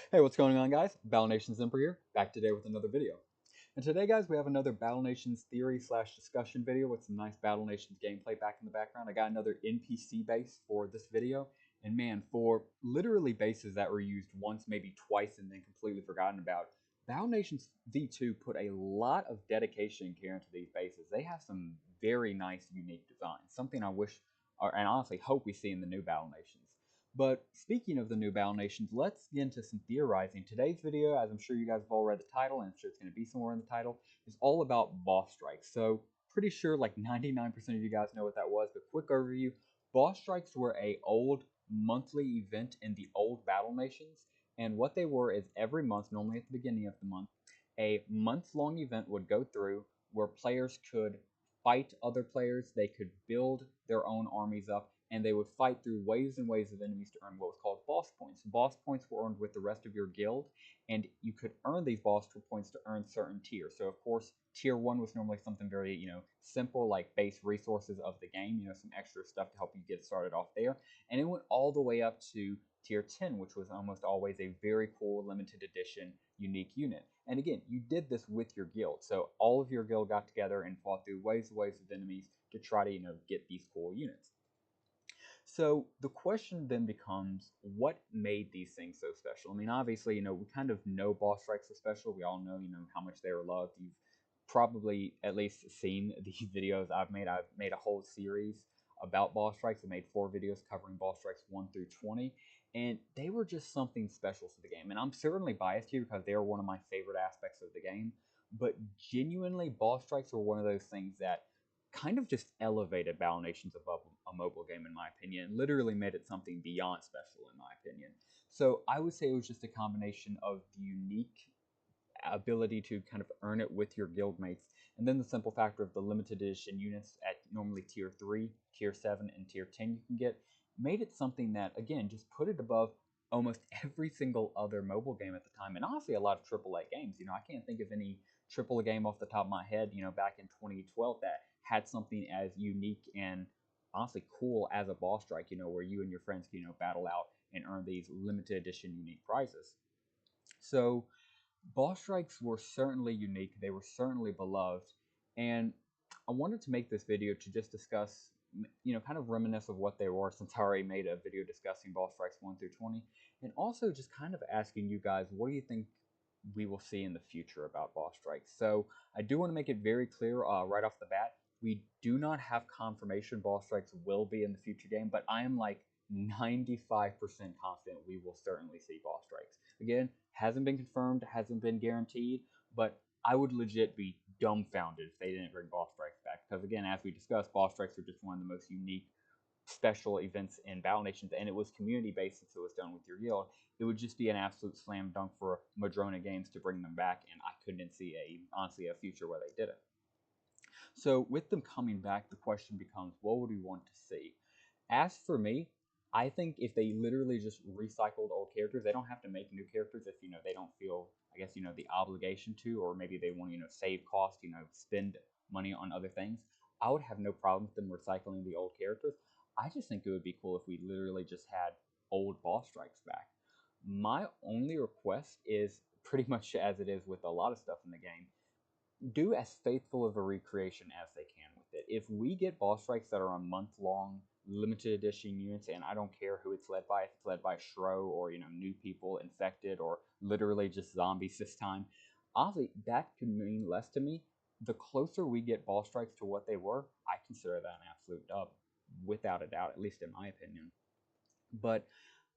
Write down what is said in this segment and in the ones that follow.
Hey, what's going on, guys? Battle Nations Emperor here, back today with another video. And today, guys, we have another Battle Nations theory slash discussion video with some nice Battle Nations gameplay back in the background. I got another NPC base for this video, and man, for literally bases that were used once, maybe twice, and then completely forgotten about, Battle Nations V2 put a lot of dedication and care into these bases. They have some very nice, unique designs, something I wish, and honestly hope we see in the new Battle Nations. But speaking of the new Battle Nations, let's get into some theorizing. Today's video, as I'm sure you guys have all read the title, and I'm sure it's going to be somewhere in the title, is all about boss strikes. So pretty sure like 99% of you guys know what that was, but quick overview. Boss strikes were a old monthly event in the old Battle Nations, and what they were is every month, normally at the beginning of the month, a month-long event would go through where players could fight other players, they could build their own armies up, and they would fight through waves and waves of enemies to earn what was called boss points. Boss points were earned with the rest of your guild, and you could earn these boss points to earn certain tiers. So, of course, tier 1 was normally something very, simple, like base resources of the game, some extra stuff to help you get started off there. And it went all the way up to tier 10, which was almost always a very cool limited edition unique unit. And again, you did this with your guild. So all of your guild got together and fought through waves and waves of enemies to try to, get these cool units. So the question then becomes, what made these things so special? I mean, obviously, we kind of know boss strikes are special. We all know, how much they are loved. You've probably at least seen the videos I've made. I've made a whole series about boss strikes. I made 4 videos covering boss strikes 1 through 20, and they were just something special to the game. And I'm certainly biased here because they are one of my favorite aspects of the game. But genuinely, boss strikes were one of those things that kind of just elevated Battle Nations above a mobile game, in my opinion, and literally made it something beyond special, in my opinion. So I would say it was just a combination of the unique ability to kind of earn it with your guildmates, and then the simple factor of the limited edition units at normally tier 3, tier 7, and tier 10 you can get, made it something that, again, just put it above almost every single other mobile game at the time, and honestly a lot of AAA games. I can't think of any AAA game off the top of my head, back in 2012 that had something as unique and honestly cool as a boss strike, where you and your friends can, battle out and earn these limited edition unique prizes. So boss strikes were certainly unique, they were certainly beloved, and I wanted to make this video to just discuss, kind of reminisce of what they were, since I already made a video discussing boss strikes 1 through 20, and also just kind of asking you guys, what do you think we will see in the future about boss strikes? So I do want to make it very clear right off the bat, we do not have confirmation boss strikes will be in the future game, but I am like 95% confident we will certainly see boss strikes. Again, hasn't been confirmed, hasn't been guaranteed, but I would legit be dumbfounded if they didn't bring boss strikes back. Because again, as we discussed, boss strikes are just one of the most unique special events in Battle Nations, and it was community based since it was done with your guild. It would just be an absolute slam dunk for Madrona Games to bring them back, and I couldn't see honestly a future where they did it. So with them coming back, the question becomes, what would we want to see? As for me, I think if they literally just recycled old characters, they don't have to make new characters if they don't feel, I guess, the obligation to, or maybe they want to save cost, spend money on other things. I would have no problem with them recycling the old characters. I just think it would be cool if we literally just had old boss strikes back. My only request is pretty much as it is with a lot of stuff in the game, do as faithful of a recreation as they can with it. If we get boss strikes that are a month-long limited edition units, and I don't care who it's led by, if it's led by Shro or new people, infected, or literally just zombies this time, honestly, that could mean less to me. The closer we get boss strikes to what they were, I consider that an absolute dub, without a doubt, at least in my opinion. But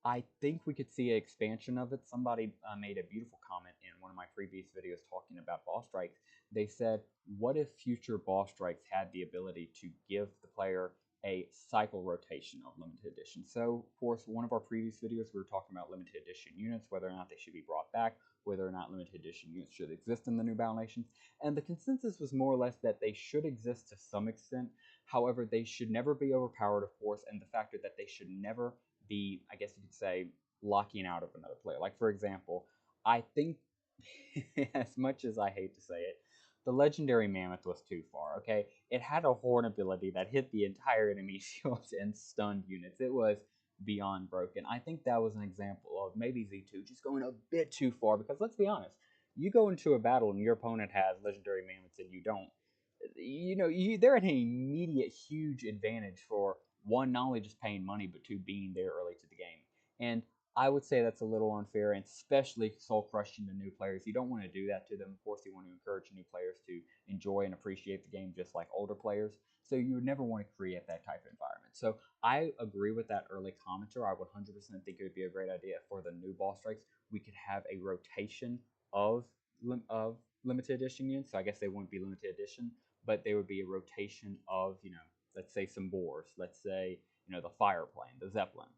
I think we could see an expansion of it. Somebody made a beautiful comment in one of my previous videos talking about boss strikes. They said, what if future boss strikes had the ability to give the player a cycle rotation of limited edition? So, of course, one of our previous videos, we were talking about limited edition units, whether or not they should be brought back, whether or not limited edition units should exist in the new Battle Nations. And the consensus was more or less that they should exist to some extent. However, they should never be overpowered, of course, and the factor that they should never be, I guess you could say, locking out of another player. Like, for example, I think, as much as I hate to say it, the legendary mammoth was too far, okay? It had a horn ability that hit the entire enemy shields and stunned units. It was beyond broken. I think that was an example of maybe Z2 just going a bit too far because let's be honest, you go into a battle and your opponent has legendary mammoths and you don't, they're at an immediate huge advantage for one, not only just paying money, but two, being there early to the game. And I would say that's a little unfair, and especially soul crushing to new players. You don't want to do that to them. Of course, you want to encourage new players to enjoy and appreciate the game just like older players. So you would never want to create that type of environment. So I agree with that early commenter. I would 100% think it would be a great idea for the new ball strikes. We could have a rotation of limited edition units. So I guess they wouldn't be limited edition, but there would be a rotation of, let's say some boars, let's say, the fire plane, the zeppelin,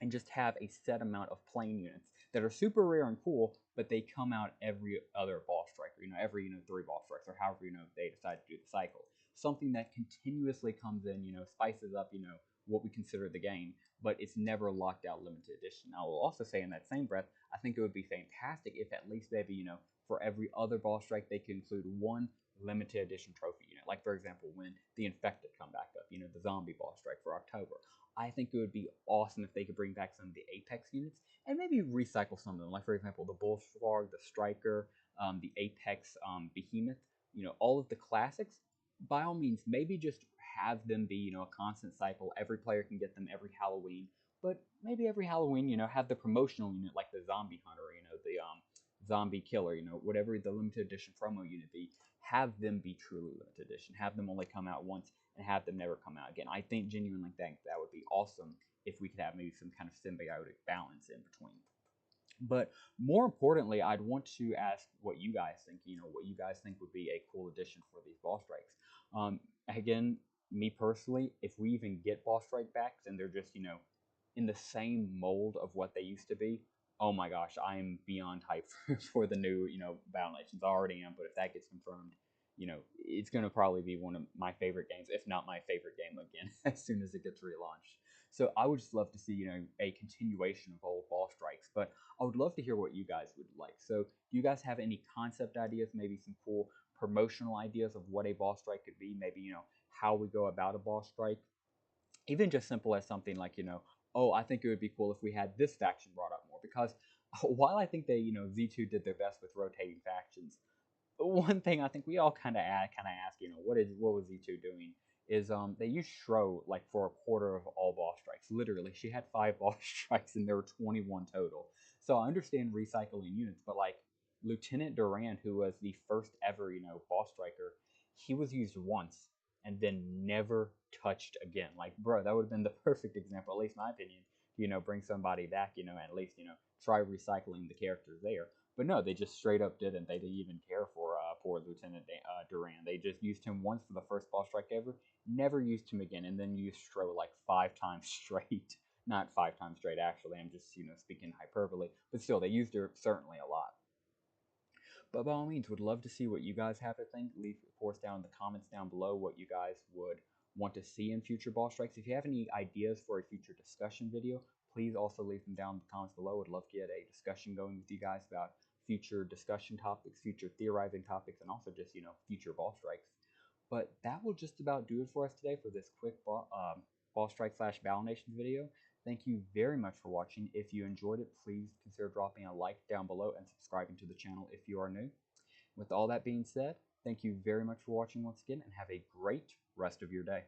and just have a set amount of plane units that are super rare and cool, but they come out every other ball strike, or every 3 ball strikes, or however they decide to do the cycle. Something that continuously comes in, spices up, what we consider the game, but it's never locked out limited edition. I will also say in that same breath, I think it would be fantastic if at least maybe for every other ball strike they could include one limited edition trophy unit. Like for example, when the infected come back up, the zombie ball strike for October. I think it would be awesome if they could bring back some of the Apex units and maybe recycle some of them. Like for example, the Bullfrog, the Striker, the Apex Behemoth. All of the classics. By all means, maybe just have them be a constant cycle. Every player can get them every Halloween, but maybe every Halloween, have the promotional unit like the Zombie Hunter, the Zombie Killer, whatever the limited edition promo unit be. Have them be truly limited edition. Have them only come out once and have them never come out again. I think genuinely think that would be awesome if we could have maybe some kind of symbiotic balance in between. But more importantly, I'd want to ask what you guys think. What you guys think would be a cool addition for these ball strikes. Again, me personally, if we even get ball strike backs and they're just in the same mold of what they used to be, oh my gosh, I am beyond hyped for the new Battle Nations. I already am, but if that gets confirmed, it's going to probably be one of my favorite games, if not my favorite game again, as soon as it gets relaunched. So I would just love to see, a continuation of old ball strikes, but I would love to hear what you guys would like. So do you guys have any concept ideas, maybe some cool promotional ideas of what a ball strike could be? Maybe, how we go about a ball strike? Even just simple as something like, oh, I think it would be cool if we had this faction brought up more, because while I think they, Z2 did their best with rotating factions, one thing I think we all kind of ask, what was Z2 doing? Is they used Shro like for a quarter of all ball strikes. Literally, she had 5 ball strikes and there were 21 total. So I understand recycling units, but like Lieutenant Durand, who was the first ever ball striker, he was used once and then never touched again. Like, bro, that would have been the perfect example, at least in my opinion. Bring somebody back, and at least try recycling the characters there. But no, they just straight up didn't. They didn't even care for poor Lieutenant Durand. They just used him once for the first ball strike ever, never used him again, and then used Stro like 5 times straight. Not 5 times straight, actually. I'm just speaking hyperbole, but still, they used her certainly a lot. But by all means, would love to see what you guys have to think. Leave, of course, down in the comments down below what you guys would want to see in future ball strikes. If you have any ideas for a future discussion video, please also leave them down in the comments below. Would love to get a discussion going with you guys about future discussion topics, future theorizing topics, and also just, future ball strikes. But that will just about do it for us today for this quick ball strike / Battle Nations video. Thank you very much for watching. If you enjoyed it, please consider dropping a like down below and subscribing to the channel if you are new. With all that being said, thank you very much for watching once again, and have a great rest of your day.